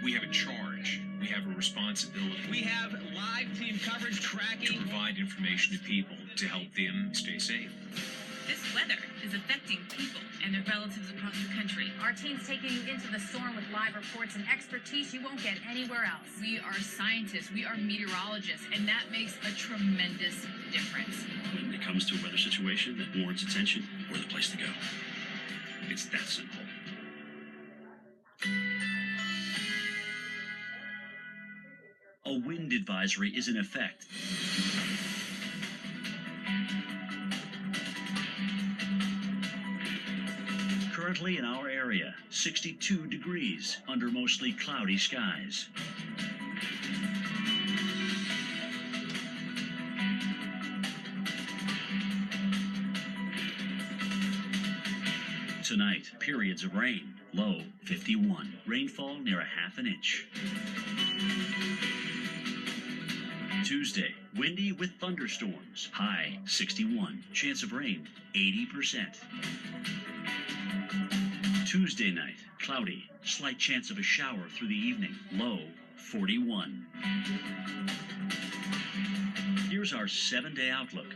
We have a charge. We have a responsibility. We have live team coverage tracking. To provide information to people to help them stay safe. This weather is affecting people and their relatives across the country. Our team's taking you into the storm with live reports and expertise you won't get anywhere else. We are scientists, we are meteorologists, and that makes a tremendous difference. When it comes to a weather situation that warrants attention, we're the place to go. It's that simple. A wind advisory is in effect. Currently in our area, 62 degrees under mostly cloudy skies. Tonight, periods of rain, low 51. Rainfall near a ½ inch. Tuesday, windy with thunderstorms, high 61. Chance of rain, 80%. Tuesday night, cloudy, slight chance of a shower through the evening, low 41. Here's our 7-day outlook.